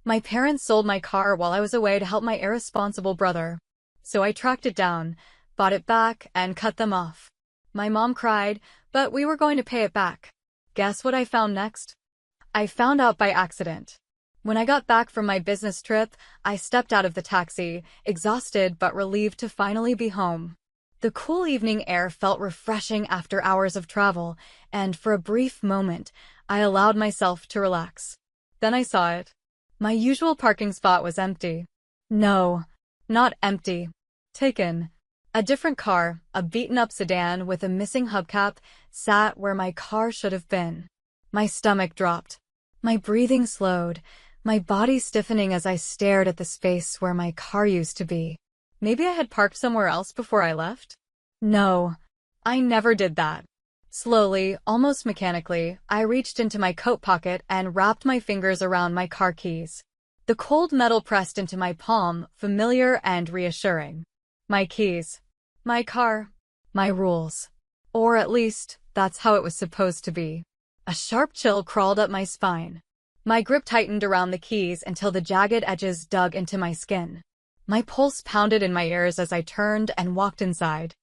My parents sold my car while I was away to help my irresponsible brother. So I tracked it down, bought it back, and cut them off. My mom cried, but we were going to pay it back. Guess what I found next? I found out by accident. When I got back from my business trip, I stepped out of the taxi, exhausted but relieved to finally be home. The cool evening air felt refreshing after hours of travel, and for a brief moment, I allowed myself to relax. Then I saw it. My usual parking spot was empty. No, not empty. Taken. A different car, a beaten-up sedan with a missing hubcap, sat where my car should have been. My stomach dropped. My breathing slowed, my body stiffening as I stared at the space where my car used to be. Maybe I had parked somewhere else before I left? No, I never did that. Slowly, almost mechanically, I reached into my coat pocket and wrapped my fingers around my car keys. The cold metal pressed into my palm, familiar and reassuring. My keys. My car. My rules. Or at least, that's how it was supposed to be. A sharp chill crawled up my spine. My grip tightened around the keys until the jagged edges dug into my skin. My pulse pounded in my ears as I turned and walked inside.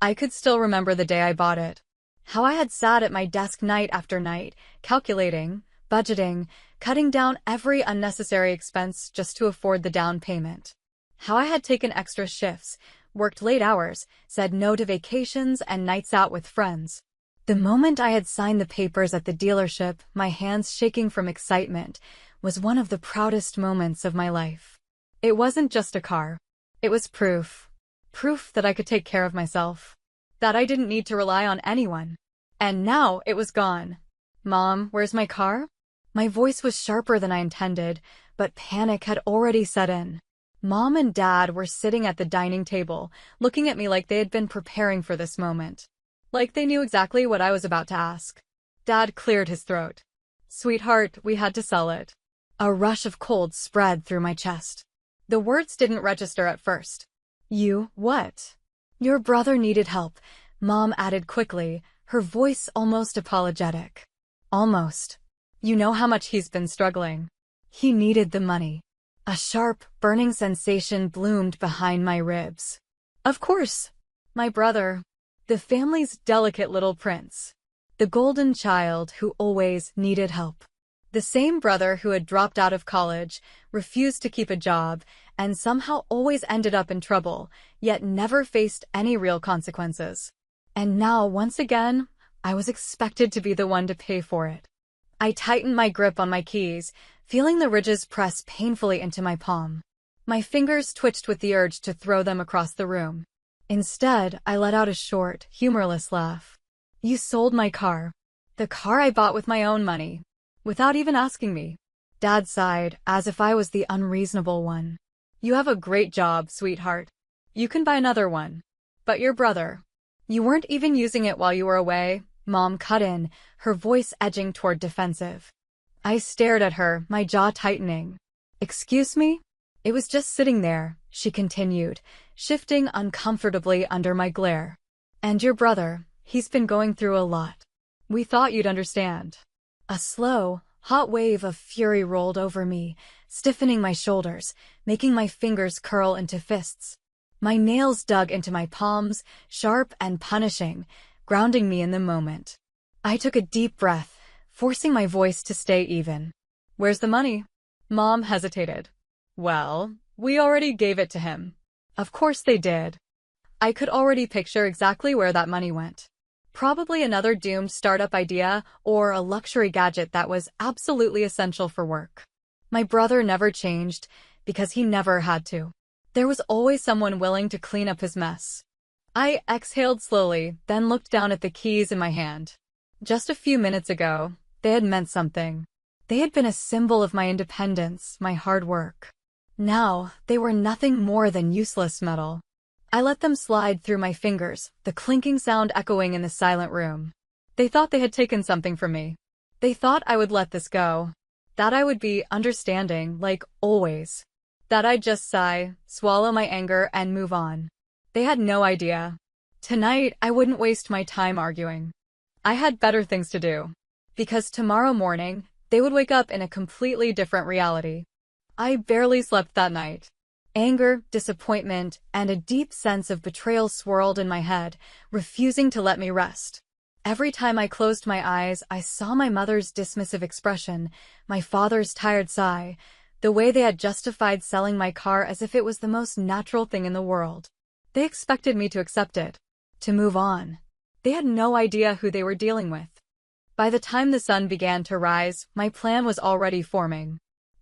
I could still remember the day I bought it. How I had sat at my desk night after night, calculating, budgeting, cutting down every unnecessary expense just to afford the down payment. How I had taken extra shifts, worked late hours, said no to vacations and nights out with friends. The moment I had signed the papers at the dealership, my hands shaking from excitement, was one of the proudest moments of my life. It wasn't just a car. It was proof. Proof that I could take care of myself. That I didn't need to rely on anyone. And now it was gone. Mom, where's my car? My voice was sharper than I intended, but panic had already set in. Mom and Dad were sitting at the dining table, looking at me like they had been preparing for this moment. Like they knew exactly what I was about to ask. Dad cleared his throat. Sweetheart, we had to sell it. A rush of cold spread through my chest. The words didn't register at first. You, what? Your brother needed help, Mom added quickly, her voice almost apologetic. Almost. You know how much he's been struggling. He needed the money. A sharp, burning sensation bloomed behind my ribs. Of course. My brother. The family's delicate little prince. The golden child who always needed help. The same brother who had dropped out of college, refused to keep a job, and somehow always ended up in trouble, yet never faced any real consequences. And now, once again, I was expected to be the one to pay for it. I tightened my grip on my keys, feeling the ridges press painfully into my palm. My fingers twitched with the urge to throw them across the room. Instead, I let out a short, humorless laugh. You sold my car. The car I bought with my own money. Without even asking me. Dad sighed, as if I was the unreasonable one. You have a great job, sweetheart. You can buy another one. But your brother. You weren't even using it while you were away, Mom cut in, her voice edging toward defensive. I stared at her, my jaw tightening. Excuse me? It was just sitting there, she continued, shifting uncomfortably under my glare. And your brother, he's been going through a lot. We thought you'd understand. A slow, hot wave of fury rolled over me, stiffening my shoulders, making my fingers curl into fists. My nails dug into my palms, sharp and punishing, grounding me in the moment. I took a deep breath, forcing my voice to stay even. Where's the money? Mom hesitated. Well, we already gave it to him. Of course they did. I could already picture exactly where that money went. Probably another doomed startup idea or a luxury gadget that was absolutely essential for work. My brother never changed because he never had to. There was always someone willing to clean up his mess. I exhaled slowly, then looked down at the keys in my hand. Just a few minutes ago, they had meant something. They had been a symbol of my independence, my hard work. Now, they were nothing more than useless metal. I let them slide through my fingers, the clinking sound echoing in the silent room. They thought they had taken something from me. They thought I would let this go. That I would be understanding, like always. That I'd just sigh, swallow my anger, and move on. They had no idea. Tonight, I wouldn't waste my time arguing. I had better things to do. Because tomorrow morning, they would wake up in a completely different reality. I barely slept that night. Anger, disappointment, and a deep sense of betrayal swirled in my head, refusing to let me rest. Every time I closed my eyes, I saw my mother's dismissive expression, my father's tired sigh, the way they had justified selling my car as if it was the most natural thing in the world. They expected me to accept it, to move on. They had no idea who they were dealing with. By the time the sun began to rise, my plan was already forming.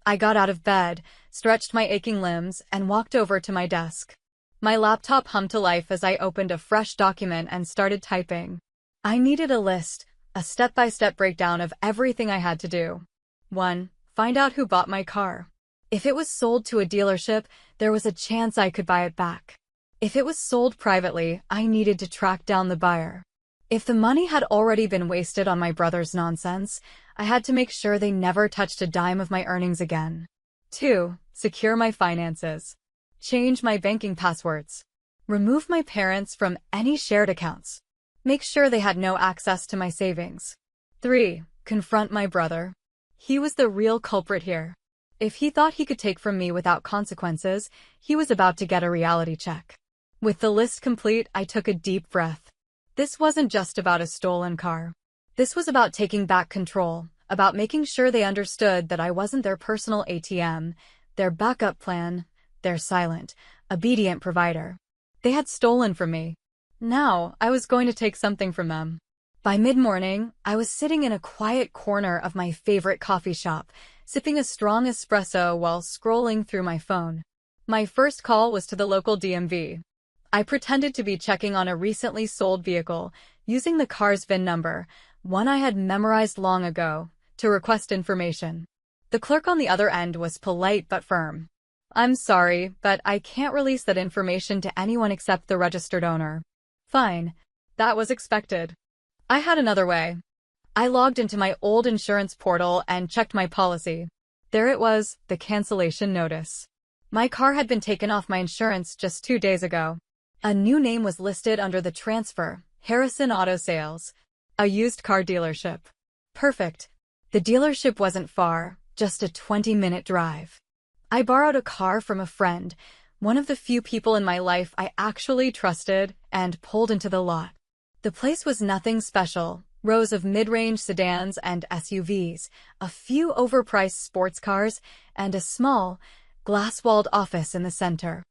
I got out of bed, stretched my aching limbs, and walked over to my desk. My laptop hummed to life as I opened a fresh document and started typing. I needed a list, a step-by-step breakdown of everything I had to do. 1. Find out who bought my car. If it was sold to a dealership, there was a chance I could buy it back. If it was sold privately, I needed to track down the buyer. If the money had already been wasted on my brother's nonsense, I had to make sure they never touched a dime of my earnings again. 2. Secure my finances. Change my banking passwords. Remove my parents from any shared accounts. Make sure they had no access to my savings. 3. Confront my brother. He was the real culprit here. If he thought he could take from me without consequences, he was about to get a reality check. With the list complete, I took a deep breath. This wasn't just about a stolen car. This was about taking back control, about making sure they understood that I wasn't their personal ATM, their backup plan, their silent, obedient provider. They had stolen from me. Now, I was going to take something from them. By mid-morning, I was sitting in a quiet corner of my favorite coffee shop, sipping a strong espresso while scrolling through my phone. My first call was to the local DMV. I pretended to be checking on a recently sold vehicle, using the car's VIN number, one I had memorized long ago, to request information. The clerk on the other end was polite but firm. "I'm sorry, but I can't release that information to anyone except the registered owner." Fine. That was expected. I had another way. I logged into my old insurance portal and checked my policy. There it was, the cancellation notice. My car had been taken off my insurance just 2 days ago. A new name was listed under the transfer, Harrison Auto Sales, a used car dealership. Perfect. The dealership wasn't far, just a 20-minute drive. I borrowed a car from a friend, one of the few people in my life I actually trusted, and pulled into the lot. The place was nothing special, rows of mid-range sedans and SUVs, a few overpriced sports cars, and a small, glass-walled office in the center.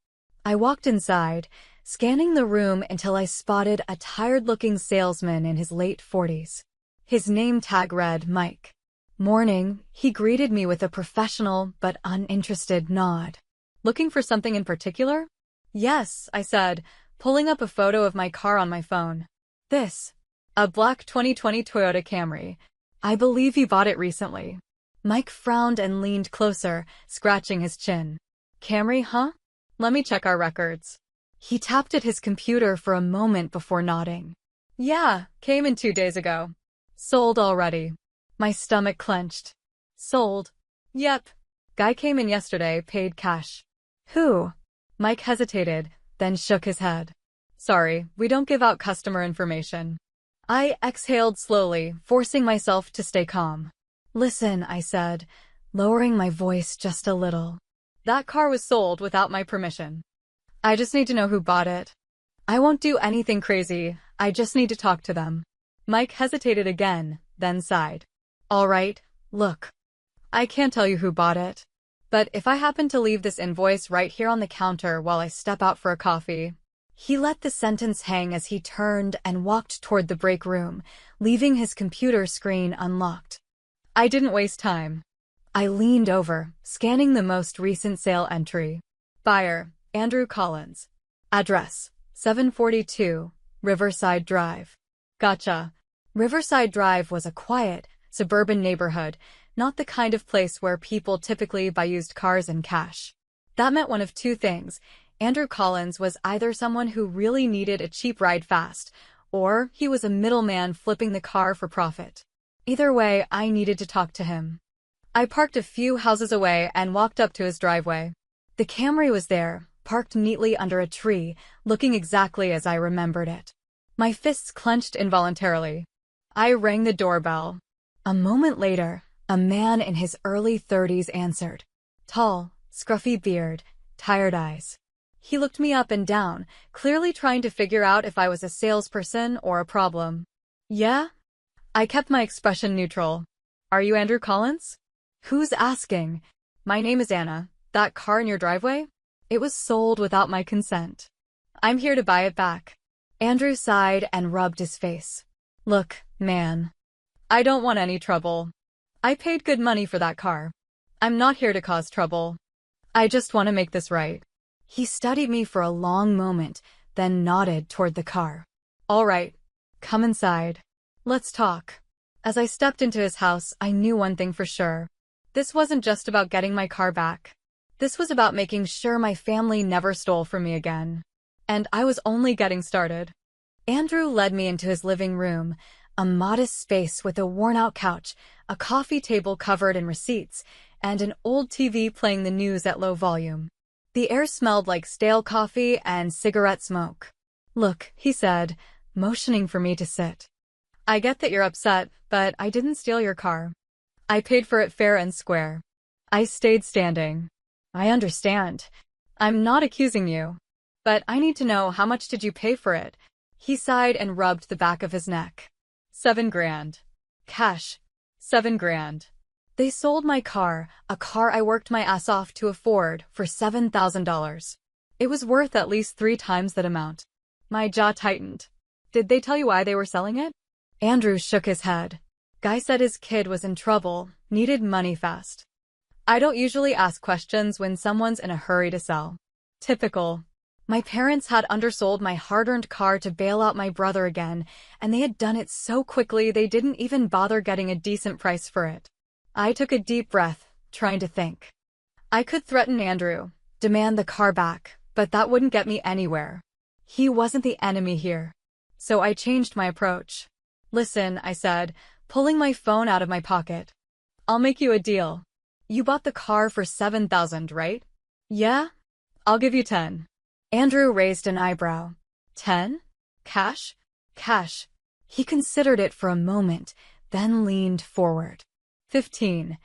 I walked inside, scanning the room until I spotted a tired-looking salesman in his late 40s. His name tag read Mike. "Morning," he greeted me with a professional but uninterested nod. "Looking for something in particular?" "Yes," I said, pulling up a photo of my car on my phone. "This. A black 2020 Toyota Camry. I believe you bought it recently." Mike frowned and leaned closer, scratching his chin. "Camry, huh? Let me check our records." He tapped at his computer for a moment before nodding. "Yeah, came in 2 days ago. Sold already." My stomach clenched. "Sold?" "Yep. Guy came in yesterday, paid cash." "Who?" Mike hesitated, then shook his head. "Sorry, we don't give out customer information." I exhaled slowly, forcing myself to stay calm. "Listen," I said, lowering my voice just a little. "That car was sold without my permission. I just need to know who bought it. I won't do anything crazy, I just need to talk to them." Mike hesitated again, then sighed. "All right, look. I can't tell you who bought it. But if I happen to leave this invoice right here on the counter while I step out for a coffee." He let the sentence hang as he turned and walked toward the break room, leaving his computer screen unlocked. I didn't waste time. I leaned over, scanning the most recent sale entry. Buyer, Andrew Collins. Address, 742, Riverside Drive. Gotcha. Riverside Drive was a quiet, suburban neighborhood, not the kind of place where people typically buy used cars in cash. That meant one of two things. Andrew Collins was either someone who really needed a cheap ride fast, or he was a middleman flipping the car for profit. Either way, I needed to talk to him. I parked a few houses away and walked up to his driveway. The Camry was there, parked neatly under a tree, looking exactly as I remembered it. My fists clenched involuntarily. I rang the doorbell. A moment later, a man in his early 30s answered. Tall, scruffy beard, tired eyes. He looked me up and down, clearly trying to figure out if I was a salesperson or a problem. Yeah? I kept my expression neutral. Are you Andrew Collins? Who's asking? My name is Anna. That car in your driveway? It was sold without my consent. I'm here to buy it back. Andrew sighed and rubbed his face. Look, man. I don't want any trouble. I paid good money for that car. I'm not here to cause trouble. I just want to make this right. He studied me for a long moment, then nodded toward the car. All right. Come inside. Let's talk. As I stepped into his house, I knew one thing for sure. This wasn't just about getting my car back. This was about making sure my family never stole from me again. And I was only getting started. Andrew led me into his living room, a modest space with a worn-out couch, a coffee table covered in receipts, and an old TV playing the news at low volume. The air smelled like stale coffee and cigarette smoke. Look, he said, motioning for me to sit. I get that you're upset, but I didn't steal your car. I paid for it fair and square. I stayed standing. I understand. I'm not accusing you. But I need to know, how much did you pay for it? He sighed and rubbed the back of his neck. $7,000. Cash. $7,000. They sold my car, a car I worked my ass off to afford, for $7,000. It was worth at least 3 times that amount. My jaw tightened. Did they tell you why they were selling it? Andrew shook his head. Guy said his kid was in trouble, needed money fast. I don't usually ask questions when someone's in a hurry to sell. Typical. My parents had undersold my hard-earned car to bail out my brother again, and they had done it so quickly they didn't even bother getting a decent price for it. I took a deep breath, trying to think. I could threaten Andrew, demand the car back, but that wouldn't get me anywhere. He wasn't the enemy here. So I changed my approach. Listen, I said, pulling my phone out of my pocket. I'll make you a deal. You bought the car for $7,000, right? Yeah? I'll give you 10. Andrew raised an eyebrow. 10? Cash? Cash. He considered it for a moment, then leaned forward. 15.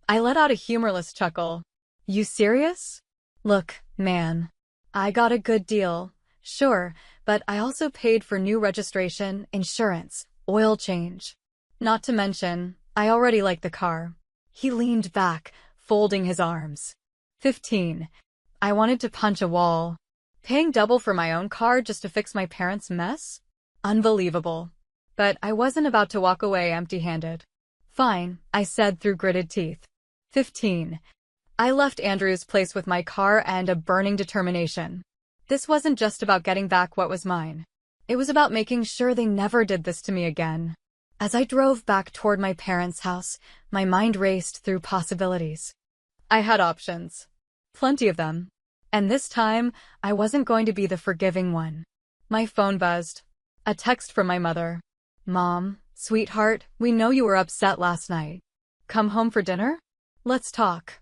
I let out a humorless chuckle. You serious? Look, man. I got a good deal, sure, but I also paid for new registration, insurance, oil change. Not to mention, I already like the car. He leaned back, folding his arms. 15. I wanted to punch a wall. Paying double for my own car just to fix my parents' mess? Unbelievable. But I wasn't about to walk away empty-handed. Fine, I said through gritted teeth. 15. I left Andrew's place with my car and a burning determination. This wasn't just about getting back what was mine. It was about making sure they never did this to me again. As I drove back toward my parents' house, my mind raced through possibilities. I had options. Plenty of them. And this time, I wasn't going to be the forgiving one. My phone buzzed. A text from my mother. Mom, sweetheart, we know you were upset last night. Come home for dinner? Let's talk.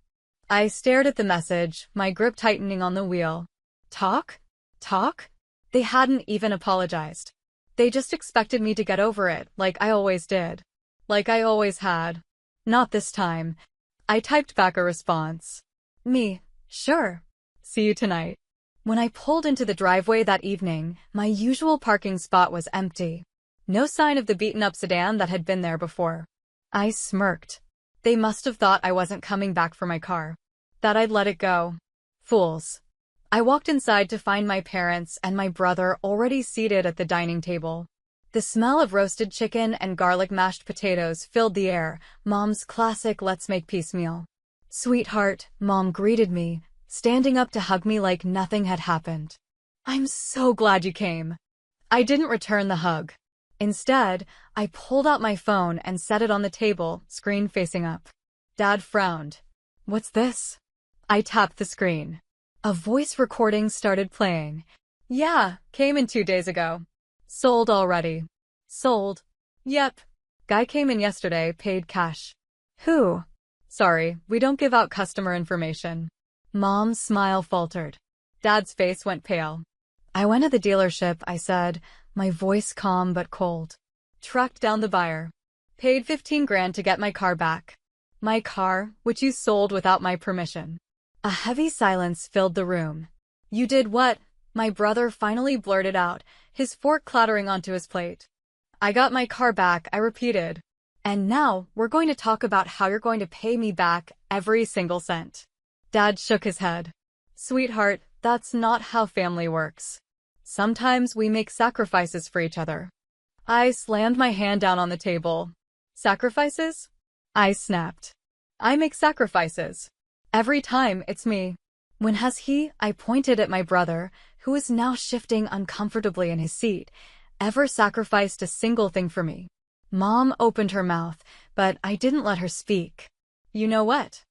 I stared at the message, my grip tightening on the wheel. Talk? Talk? They hadn't even apologized. They just expected me to get over it, like I always did. Like I always had. Not this time. I typed back a response. Me, sure. See you tonight. When I pulled into the driveway that evening, my usual parking spot was empty. No sign of the beaten-up sedan that had been there before. I smirked. They must have thought I wasn't coming back for my car. That I'd let it go. Fools. I walked inside to find my parents and my brother already seated at the dining table. The smell of roasted chicken and garlic mashed potatoes filled the air, Mom's classic let's make peace meal. Sweetheart, Mom greeted me, standing up to hug me like nothing had happened. I'm so glad you came. I didn't return the hug. Instead, I pulled out my phone and set it on the table, screen facing up. Dad frowned. What's this? I tapped the screen. A voice recording started playing. Yeah, came in 2 days ago. Sold already. Sold. Yep. Guy came in yesterday, paid cash. Who? Sorry, we don't give out customer information. Mom's smile faltered. Dad's face went pale. I went to the dealership, I said, my voice calm but cold. Tracked down the buyer. Paid $15,000 to get my car back. My car, which you sold without my permission. A heavy silence filled the room. You did what? My brother finally blurted out, his fork clattering onto his plate. I got my car back, I repeated. And now, we're going to talk about how you're going to pay me back every single cent. Dad shook his head. Sweetheart, that's not how family works. Sometimes we make sacrifices for each other. I slammed my hand down on the table. Sacrifices? I snapped. I make sacrifices. Every time, it's me. When has he, I pointed at my brother, who was now shifting uncomfortably in his seat, ever sacrificed a single thing for me? Mom opened her mouth, but I didn't let her speak. You know what?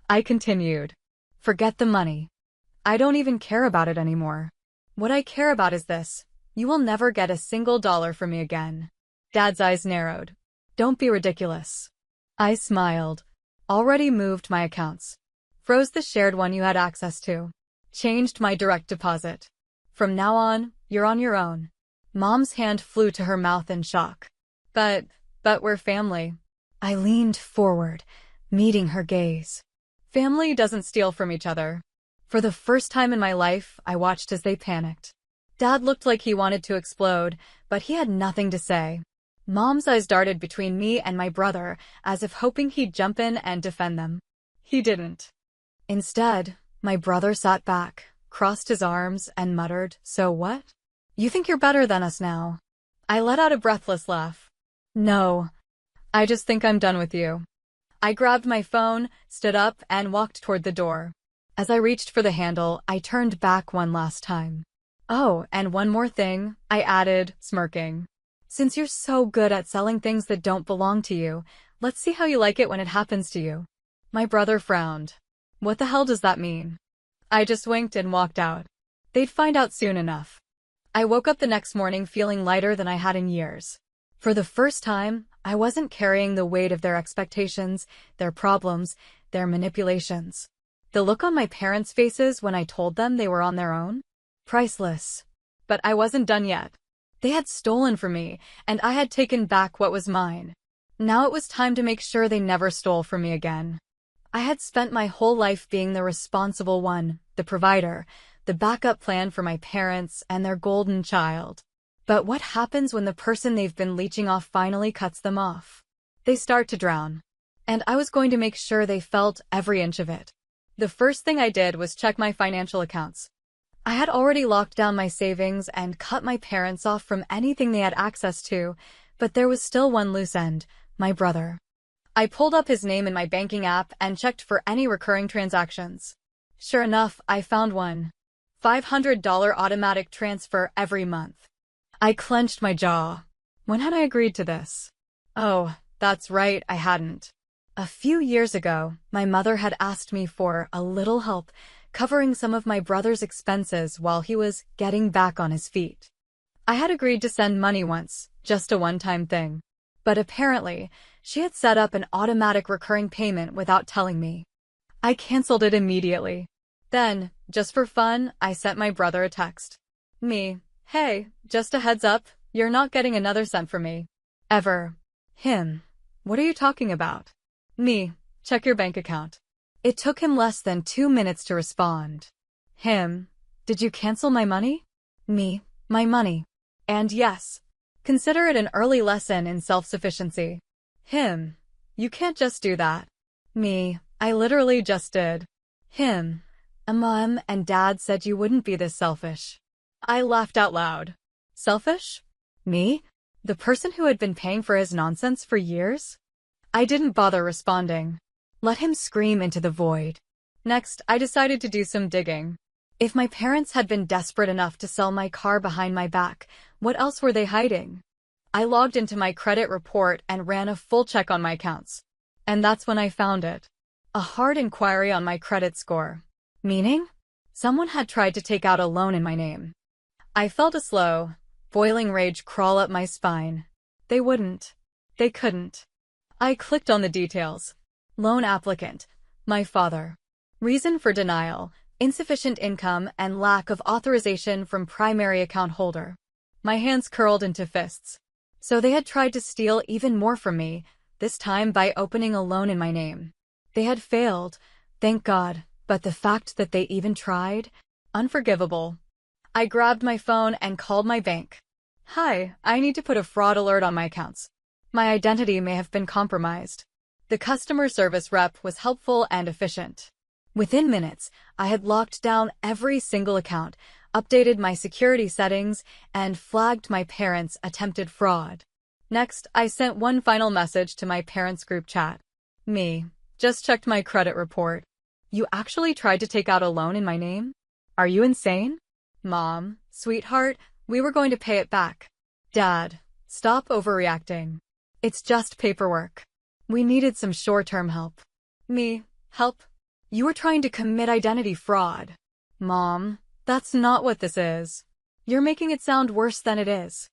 I continued. Forget the money. I don't even care about it anymore. What I care about is this. You will never get a single dollar from me again. Dad's eyes narrowed. Don't be ridiculous. I smiled. Already moved my accounts. Froze the shared one you had access to. Changed my direct deposit. From now on, you're on your own. Mom's hand flew to her mouth in shock. But we're family. I leaned forward, meeting her gaze. Family doesn't steal from each other. For the first time in my life, I watched as they panicked. Dad looked like he wanted to explode, but he had nothing to say. Mom's eyes darted between me and my brother, as if hoping he'd jump in and defend them. He didn't. Instead, my brother sat back, crossed his arms, and muttered, "So what? You think you're better than us now?" I let out a breathless laugh. No. I just think I'm done with you. I grabbed my phone, stood up, and walked toward the door. As I reached for the handle, I turned back one last time. Oh, and one more thing, I added, smirking. Since you're so good at selling things that don't belong to you, let's see how you like it when it happens to you. My brother frowned. What the hell does that mean? I just winked and walked out. They'd find out soon enough. I woke up the next morning feeling lighter than I had in years. For the first time, I wasn't carrying the weight of their expectations, their problems, their manipulations. The look on my parents' faces when I told them they were on their own? Priceless. But I wasn't done yet. They had stolen from me, and I had taken back what was mine. Now it was time to make sure they never stole from me again. I had spent my whole life being the responsible one, the provider, the backup plan for my parents and their golden child. But what happens when the person they've been leeching off finally cuts them off? They start to drown. And I was going to make sure they felt every inch of it. The first thing I did was check my financial accounts. I had already locked down my savings and cut my parents off from anything they had access to, but there was still one loose end, my brother. I pulled up his name in my banking app and checked for any recurring transactions. Sure enough, I found one. $500 automatic transfer every month. I clenched my jaw. When had I agreed to this? Oh, that's right, I hadn't. A few years ago, my mother had asked me for a little help covering some of my brother's expenses while he was getting back on his feet. I had agreed to send money once, just a one-time thing. But apparently, she had set up an automatic recurring payment without telling me. I canceled it immediately. Then, just for fun, I sent my brother a text. Me, hey, just a heads up, you're not getting another cent from me. Ever. Him. What are you talking about? Me, check your bank account. It took him less than 2 minutes to respond. Him, did you cancel my money? Me, my money. And yes, consider it an early lesson in self-sufficiency. Him, you can't just do that. Me, I literally just did. Him, Mom and Dad said you wouldn't be this selfish. I laughed out loud. Selfish? Me? The person who had been paying for his nonsense for years? I didn't bother responding. Let him scream into the void. Next, I decided to do some digging. If my parents had been desperate enough to sell my car behind my back, what else were they hiding? I logged into my credit report and ran a full check on my accounts. And that's when I found it. A hard inquiry on my credit score. Meaning? Someone had tried to take out a loan in my name. I felt a slow, boiling rage crawl up my spine. They wouldn't. They couldn't. I clicked on the details. Loan applicant, my father. Reason for denial, insufficient income and lack of authorization from primary account holder. My hands curled into fists. So they had tried to steal even more from me, this time by opening a loan in my name. They had failed, thank God, But the fact that they even tried? Unforgivable. I grabbed my phone and called my bank. Hi, I need to put a fraud alert on my accounts. My identity may have been compromised. The customer service rep was helpful and efficient. Within minutes, I had locked down every single account, updated my security settings, and flagged my parents' attempted fraud. Next, I sent one final message to my parents' group chat. Me. Just checked my credit report. You actually tried to take out a loan in my name? Are you insane? Mom, sweetheart, we were going to pay it back. Dad, stop overreacting. It's just paperwork. We needed some short-term help. Me, help? You were trying to commit identity fraud. Mom, that's not what this is. You're making it sound worse than it is.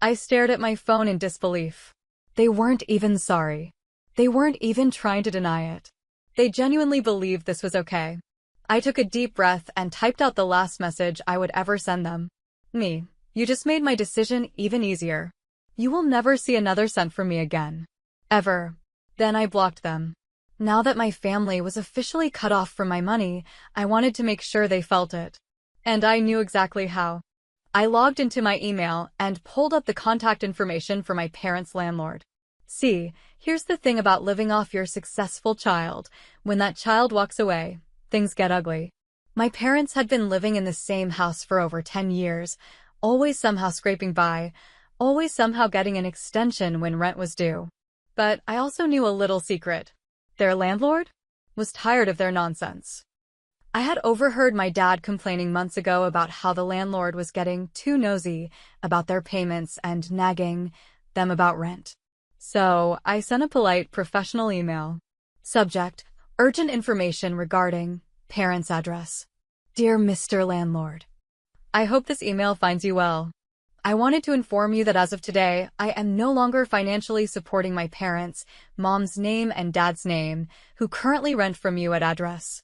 I stared at my phone in disbelief. They weren't even sorry. They weren't even trying to deny it. They genuinely believed this was okay. I took a deep breath and typed out the last message I would ever send them. Me, you just made my decision even easier. You will never see another cent from me again. Ever. Then I blocked them. Now that my family was officially cut off from my money, I wanted to make sure they felt it. And I knew exactly how. I logged into my email and pulled up the contact information for my parents' landlord. See, here's the thing about living off your successful child. When that child walks away, things get ugly. My parents had been living in the same house for over 10 years, always somehow scraping by, always somehow getting an extension when rent was due. But I also knew a little secret. Their landlord was tired of their nonsense. I had overheard my dad complaining months ago about how the landlord was getting too nosy about their payments and nagging them about rent. So I sent a polite, professional email. Subject: urgent information regarding parents' address. Dear Mr. Landlord, I hope this email finds you well. I wanted to inform you that as of today, I am no longer financially supporting my parents, mom's name and dad's name, who currently rent from you at address.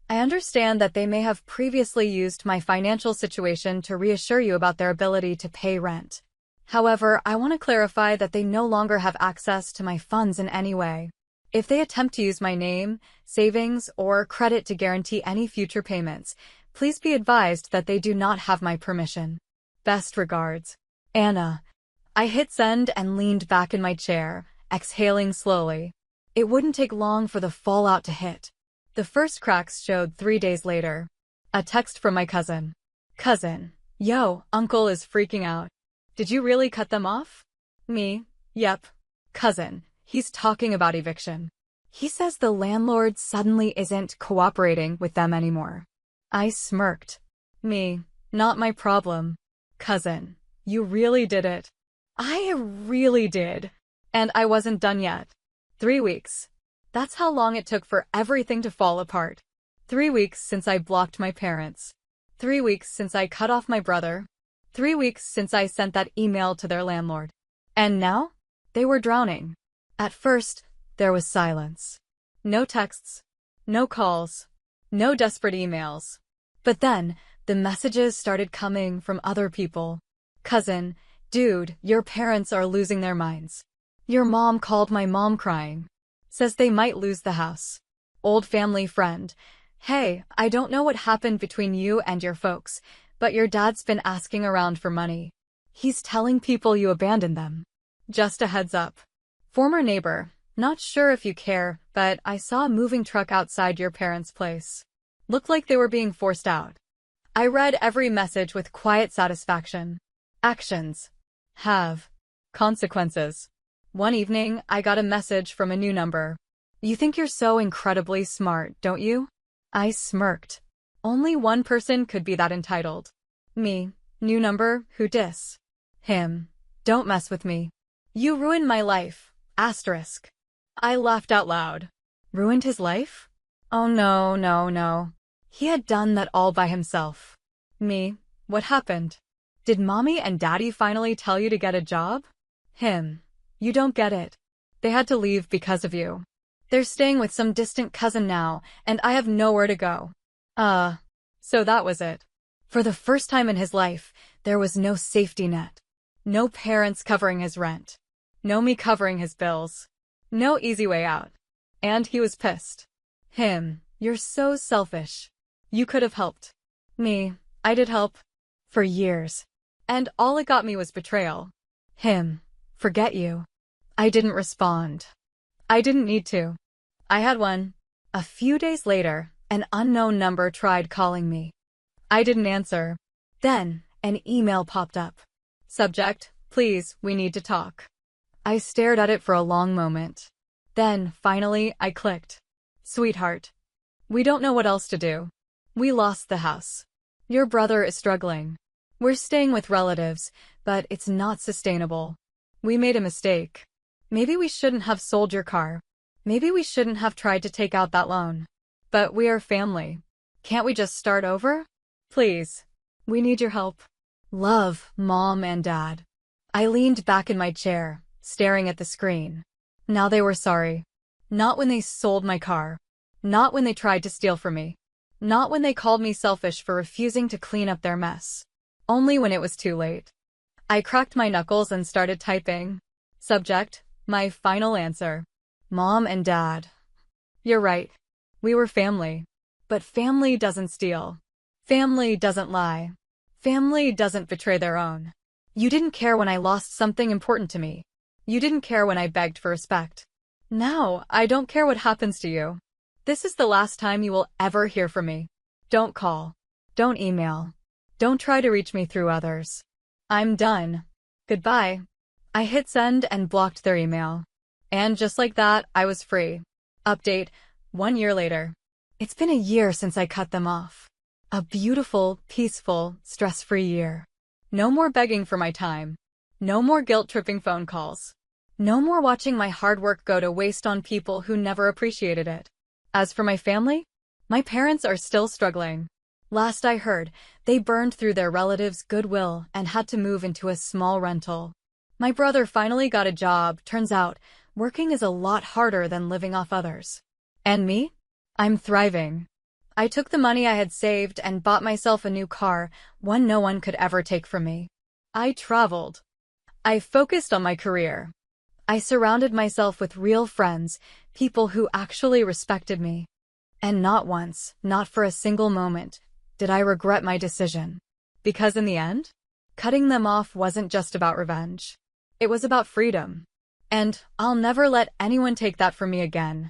I understand that they may have previously used my financial situation to reassure you about their ability to pay rent. However, I want to clarify that they no longer have access to my funds in any way. If they attempt to use my name, savings, or credit to guarantee any future payments, please be advised that they do not have my permission. Best regards, Anna. I hit send and leaned back in my chair, exhaling slowly. It wouldn't take long for the fallout to hit. The first cracks showed 3 days later. A text from my cousin. Cousin, yo, uncle is freaking out. Did you really cut them off? Me, yep. Cousin, he's talking about eviction. He says the landlord suddenly isn't cooperating with them anymore. I smirked. Me, not my problem. Cousin, you really did it. I really did. And I wasn't done yet. 3 weeks. That's how long it took for everything to fall apart. 3 weeks since I blocked my parents. 3 weeks since I cut off my brother. 3 weeks since I sent that email to their landlord. And now? They were drowning. At first, there was silence. No texts. No calls. No desperate emails. But then, the messages started coming from other people. Cousin, dude, your parents are losing their minds. Your mom called my mom crying. Says they might lose the house. Old family friend. Hey, I don't know what happened between you and your folks, but your dad's been asking around for money. He's telling people you abandoned them. Just a heads up. Former neighbor, not sure if you care, but I saw a moving truck outside your parents' place. Looked like they were being forced out. I read every message with quiet satisfaction. Actions have consequences. One evening, I got a message from a new number. You think you're so incredibly smart, don't you? I smirked. Only one person could be that entitled. Me. New number, who dis? Him. Don't mess with me. You ruined my life. Asterisk. I laughed out loud. Ruined his life? Oh no, no, no. He had done that all by himself. Me. What happened? Did mommy and daddy finally tell you to get a job? Him. You don't get it. They had to leave because of you. They're staying with some distant cousin now, and I have nowhere to go. So that was it. For the first time in his life, there was no safety net. No parents covering his rent. No me covering his bills. No easy way out. And he was pissed. Him. You're so selfish. You could have helped. Me, I did help. For years. And all it got me was betrayal. Him. Forget you. I didn't respond. I didn't need to. I had one. A few days later, an unknown number tried calling me. I didn't answer. Then, an email popped up. Subject, please, we need to talk. I stared at it for a long moment. Then, finally, I clicked. Sweetheart. We don't know what else to do. We lost the house. Your brother is struggling. We're staying with relatives, but it's not sustainable. We made a mistake. Maybe we shouldn't have sold your car. Maybe we shouldn't have tried to take out that loan. But we are family. Can't we just start over? Please. We need your help. Love, Mom and Dad. I leaned back in my chair, staring at the screen. Now they were sorry. Not when they sold my car. Not when they tried to steal from me. Not when they called me selfish for refusing to clean up their mess. Only when it was too late. I cracked my knuckles and started typing. Subject, my final answer. Mom and Dad. You're right. We were family. But family doesn't steal. Family doesn't lie. Family doesn't betray their own. You didn't care when I lost something important to me. You didn't care when I begged for respect. Now, I don't care what happens to you. This is the last time you will ever hear from me. Don't call. Don't email. Don't try to reach me through others. I'm done. Goodbye. I hit send and blocked their email. And just like that, I was free. Update, 1 year later. It's been a year since I cut them off. A beautiful, peaceful, stress-free year. No more begging for my time. No more guilt-tripping phone calls. No more watching my hard work go to waste on people who never appreciated it. As for my family, my parents are still struggling. Last I heard, they burned through their relatives' goodwill and had to move into a small rental. My brother finally got a job. Turns out, working is a lot harder than living off others. And me? I'm thriving. I took the money I had saved and bought myself a new car, one no one could ever take from me. I traveled. I focused on my career. I surrounded myself with real friends, people who actually respected me. And not once, not for a single moment, did I regret my decision. Because in the end, cutting them off wasn't just about revenge. It was about freedom. And I'll never let anyone take that from me again.